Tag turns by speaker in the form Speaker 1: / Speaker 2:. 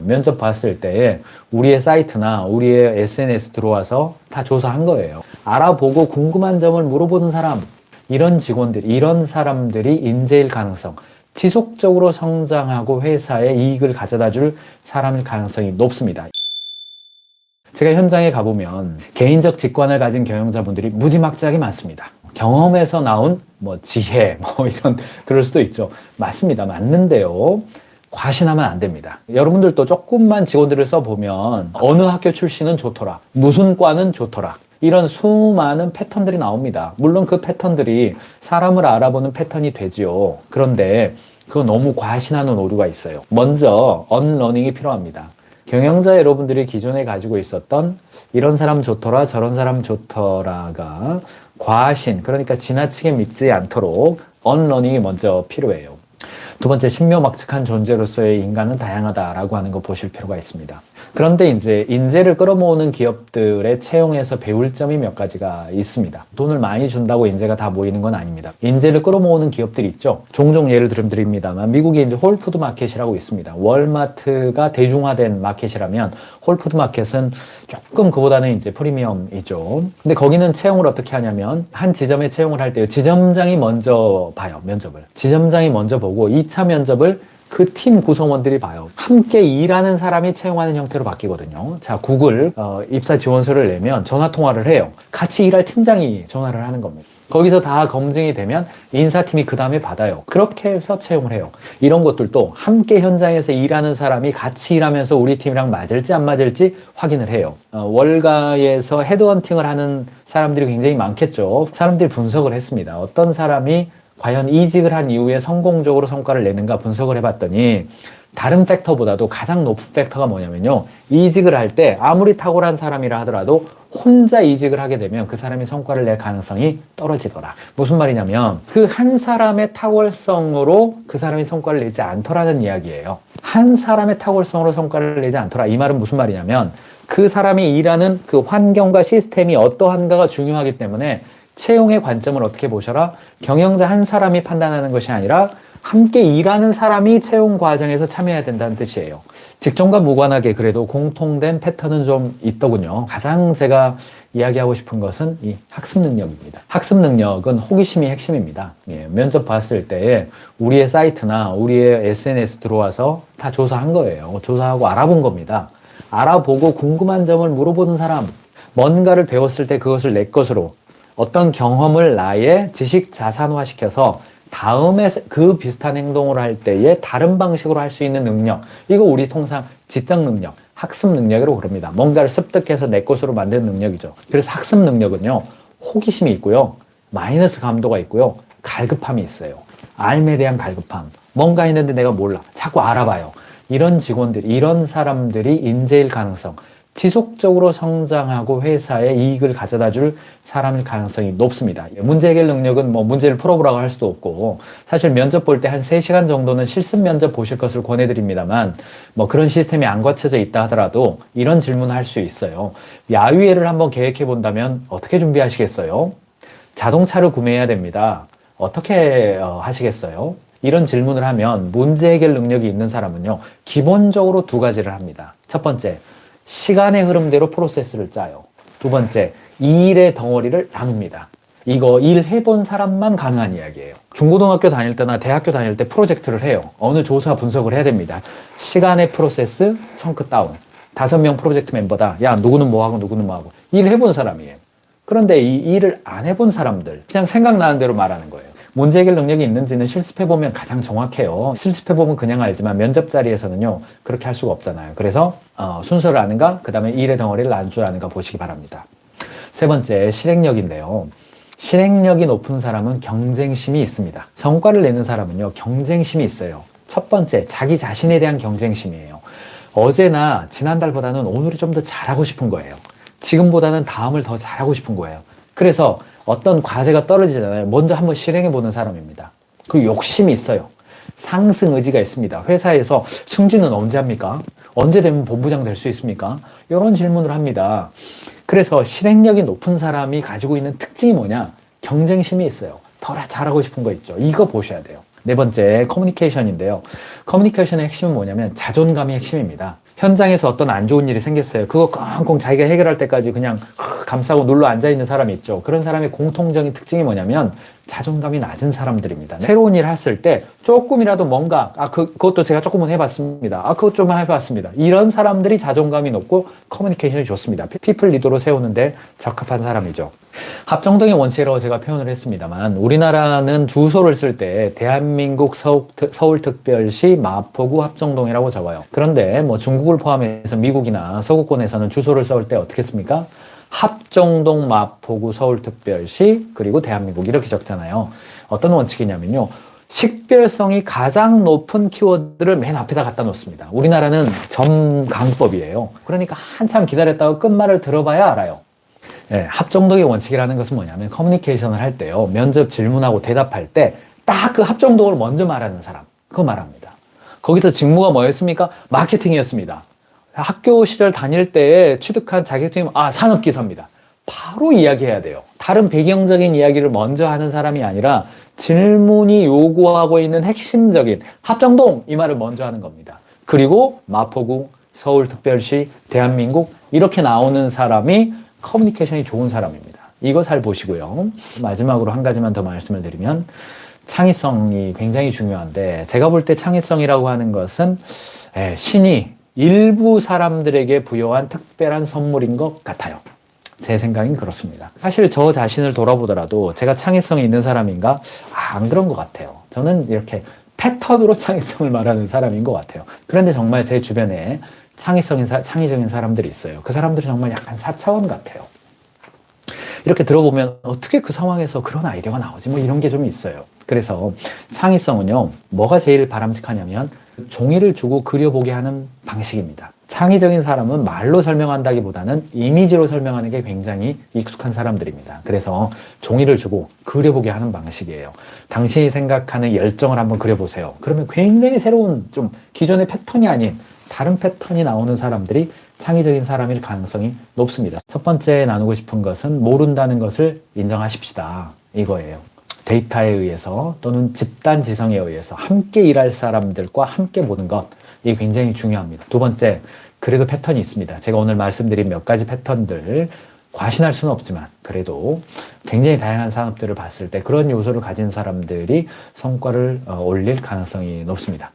Speaker 1: 면접 봤을 때 우리의 사이트나 우리의 SNS 들어와서 다 조사한 거예요. 알아보고 궁금한 점을 물어보는 사람, 이런 직원들, 이런 사람들이 인재일 가능성, 지속적으로 성장하고 회사에 이익을 가져다 줄 사람일 가능성이 높습니다. 제가 현장에 가보면 개인적 직관을 가진 경영자분들이 무지막지하게 많습니다. 경험에서 나온 지혜, 이런, 그럴 수도 있죠. 맞습니다. 맞는데요. 과신하면 안 됩니다. 여러분들도 조금만 직원들을 써보면 어느 학교 출신은 좋더라, 무슨 과는 좋더라, 이런 수많은 패턴들이 나옵니다. 물론 그 패턴들이 사람을 알아보는 패턴이 되지요. 그런데 그거 너무 과신하는 오류가 있어요. 먼저 언러닝이 필요합니다. 경영자 여러분들이 기존에 가지고 있었던 이런 사람 좋더라, 저런 사람 좋더라가 과신, 그러니까 지나치게 믿지 않도록 언러닝이 먼저 필요해요. 두 번째, 신묘막측한 존재로서의 인간은 다양하다라고 하는 거 보실 필요가 있습니다. 그런데 이제 인재를 끌어모으는 기업들의 채용에서 배울 점이 몇 가지가 있습니다. 돈을 많이 준다고 인재가 다 모이는 건 아닙니다. 인재를 끌어모으는 기업들이 있죠. 종종 예를 드립니다만 미국에 이제 홀푸드 마켓이라고 있습니다. 월마트가 대중화된 마켓이라면 홀푸드 마켓은 조금 그보다는 이제 프리미엄이죠. 근데 거기는 채용을 어떻게 하냐면 한 지점에 채용을 할 때 지점장이 먼저 봐요, 면접을. 지점장이 먼저 보고 2차 면접을 그 팀 구성원들이 봐요. 함께 일하는 사람이 채용하는 형태로 바뀌거든요. 자, 구글 입사 지원서를 내면 전화 통화를 해요. 같이 일할 팀장이 전화를 하는 겁니다. 거기서 다 검증이 되면 인사팀이 그 다음에 받아요. 그렇게 해서 채용을 해요. 이런 것들도 함께 현장에서 일하는 사람이 같이 일하면서 우리 팀이랑 맞을지 안 맞을지 확인을 해요. 월가에서 헤드헌팅을 하는 사람들이 굉장히 많겠죠. 사람들이 분석을 했습니다. 어떤 사람이 과연 이직을 한 이후에 성공적으로 성과를 내는가 분석을 해봤더니 다른 팩터보다도 가장 높은 팩터가 뭐냐면요, 이직을 할 때 아무리 탁월한 사람이라 하더라도 혼자 이직을 하게 되면 그 사람이 성과를 낼 가능성이 떨어지더라. 무슨 말이냐면 그 한 사람의 탁월성으로 그 사람이 성과를 내지 않더라는 이야기예요. 한 사람의 탁월성으로 성과를 내지 않더라. 이 말은 무슨 말이냐면 그 사람이 일하는 그 환경과 시스템이 어떠한가가 중요하기 때문에 채용의 관점을 어떻게 보셔라? 경영자 한 사람이 판단하는 것이 아니라 함께 일하는 사람이 채용 과정에서 참여해야 된다는 뜻이에요. 직종과 무관하게 그래도 공통된 패턴은 좀 있더군요. 가장 제가 이야기하고 싶은 것은 이 학습 능력입니다. 학습 능력은 호기심이 핵심입니다. 면접 봤을 때 우리의 사이트나 우리의 SNS 들어와서 다 조사한 거예요. 조사하고 알아본 겁니다. 알아보고 궁금한 점을 물어보는 사람, 뭔가를 배웠을 때 그것을 내 것으로 어떤 경험을 나의 지식 자산화시켜서 다음에 그 비슷한 행동을 할 때에 다른 방식으로 할 수 있는 능력, 이거 우리 통상 지적 능력, 학습 능력이라고 그럽니다. 뭔가를 습득해서 내 것으로 만드는 능력이죠. 그래서 학습 능력은요, 호기심이 있고요, 마이너스 감도가 있고요, 갈급함이 있어요. 알에 대한 갈급함, 뭔가 했는데 내가 몰라, 자꾸 알아봐요. 이런 직원들, 이런 사람들이 인재일 가능성, 지속적으로 성장하고 회사에 이익을 가져다 줄 사람일 가능성이 높습니다. 문제 해결 능력은 문제를 풀어보라고 할 수도 없고, 사실 면접 볼 때 한 3시간 정도는 실습 면접 보실 것을 권해드립니다만, 그런 시스템이 안 거쳐져 있다 하더라도 이런 질문을 할 수 있어요. 야유회를 한번 계획해 본다면 어떻게 준비하시겠어요? 자동차를 구매해야 됩니다. 어떻게 하시겠어요? 이런 질문을 하면 문제 해결 능력이 있는 사람은요, 기본적으로 2가지를 합니다. 첫 번째, 시간의 흐름대로 프로세스를 짜요. 두 번째, 일의 덩어리를 나눕니다. 이거 일 해본 사람만 가능한 이야기예요. 중고등학교 다닐 때나 대학교 다닐 때 프로젝트를 해요. 어느 조사 분석을 해야 됩니다. 시간의 프로세스, 청크 다운. 5명 프로젝트 멤버다. 야, 누구는 뭐하고 누구는 뭐하고. 일 해본 사람이에요. 그런데 이 일을 안 해본 사람들, 그냥 생각나는 대로 말하는 거예요. 문제 해결 능력이 있는지는 실습해보면 가장 정확해요. 실습해보면 그냥 알지만 면접 자리에서는요, 그렇게 할 수가 없잖아요. 그래서 순서를 아는가, 그 다음에 일의 덩어리를 나눌 줄 아는가 보시기 바랍니다. 세 번째, 실행력인데요. 실행력이 높은 사람은 경쟁심이 있습니다. 성과를 내는 사람은요, 경쟁심이 있어요. 첫 번째, 자기 자신에 대한 경쟁심이에요. 어제나 지난달보다는 오늘이 좀 더 잘하고 싶은 거예요. 지금보다는 다음을 더 잘하고 싶은 거예요. 그래서 어떤 과제가 떨어지잖아요. 먼저 한번 실행해보는 사람입니다. 그리고 욕심이 있어요. 상승 의지가 있습니다. 회사에서 승진은 언제 합니까? 언제 되면 본부장 될 수 있습니까? 이런 질문을 합니다. 그래서 실행력이 높은 사람이 가지고 있는 특징이 뭐냐? 경쟁심이 있어요. 더 잘하고 싶은 거 있죠. 이거 보셔야 돼요. 네 번째, 커뮤니케이션인데요. 커뮤니케이션의 핵심은 뭐냐면 자존감이 핵심입니다. 현장에서 어떤 안 좋은 일이 생겼어요. 그거 꽁꽁 자기가 해결할 때까지 그냥 감싸고 눌러 앉아있는 사람이 있죠. 그런 사람의 공통적인 특징이 뭐냐면 자존감이 낮은 사람들입니다. 새로운 일 했을 때 조금이라도 뭔가 그것도 제가 조금은 해봤습니다. 그것 좀 해봤습니다. 이런 사람들이 자존감이 높고 커뮤니케이션이 좋습니다. 피플 리더로 세우는데 적합한 사람이죠. 합정동의 원칙이라고 제가 표현을 했습니다만 우리나라는 주소를 쓸 때 대한민국 서울특별시 마포구 합정동이라고 적어요. 그런데 뭐 중국을 포함해서 미국이나 서구권에서는 주소를 써올 때 어떻게 씁니까? 합정동, 마포구, 서울특별시, 그리고 대한민국 이렇게 적잖아요. 어떤 원칙이냐면요. 식별성이 가장 높은 키워드를 맨 앞에다 갖다 놓습니다. 우리나라는 점강법이에요. 그러니까 한참 기다렸다가 끝말을 들어봐야 알아요. 네, 합정동의 원칙이라는 것은 뭐냐면 커뮤니케이션을 할 때요. 면접 질문하고 대답할 때 딱 그 합정동을 먼저 말하는 사람. 그거 말합니다. 거기서 직무가 뭐였습니까? 마케팅이었습니다. 학교 시절 다닐 때 취득한 자격증이 산업기사입니다. 바로 이야기해야 돼요. 다른 배경적인 이야기를 먼저 하는 사람이 아니라 질문이 요구하고 있는 핵심적인 합정동 이 말을 먼저 하는 겁니다. 그리고 마포구, 서울특별시, 대한민국 이렇게 나오는 사람이 커뮤니케이션이 좋은 사람입니다. 이거 잘 보시고요. 마지막으로 한 가지만 더 말씀을 드리면 창의성이 굉장히 중요한데 제가 볼 때 창의성이라고 하는 것은 신이 일부 사람들에게 부여한 특별한 선물인 것 같아요. 제 생각은 그렇습니다. 사실 저 자신을 돌아보더라도 제가 창의성이 있는 사람인가? 안 그런 것 같아요. 저는 이렇게 패턴으로 창의성을 말하는 사람인 것 같아요. 그런데 정말 제 주변에 창의적인 사람들이 있어요. 그 사람들이 정말 약간 사차원 같아요. 이렇게 들어보면 어떻게 그 상황에서 그런 아이디어가 나오지? 뭐 이런 게 좀 있어요. 그래서 창의성은요, 뭐가 제일 바람직하냐면 종이를 주고 그려보게 하는 방식입니다. 창의적인 사람은 말로 설명한다기보다는 이미지로 설명하는 게 굉장히 익숙한 사람들입니다. 그래서 종이를 주고 그려보게 하는 방식이에요. 당신이 생각하는 열정을 한번 그려보세요. 그러면 굉장히 새로운 좀 기존의 패턴이 아닌 다른 패턴이 나오는 사람들이 창의적인 사람일 가능성이 높습니다. 첫 번째 나누고 싶은 것은 모른다는 것을 인정하십시다. 이거예요. 데이터에 의해서 또는 집단 지성에 의해서 함께 일할 사람들과 함께 보는 것. 이게 굉장히 중요합니다. 두 번째, 그래도 패턴이 있습니다. 제가 오늘 말씀드린 몇 가지 패턴들 과신할 수는 없지만 그래도 굉장히 다양한 산업들을 봤을 때 그런 요소를 가진 사람들이 성과를 올릴 가능성이 높습니다.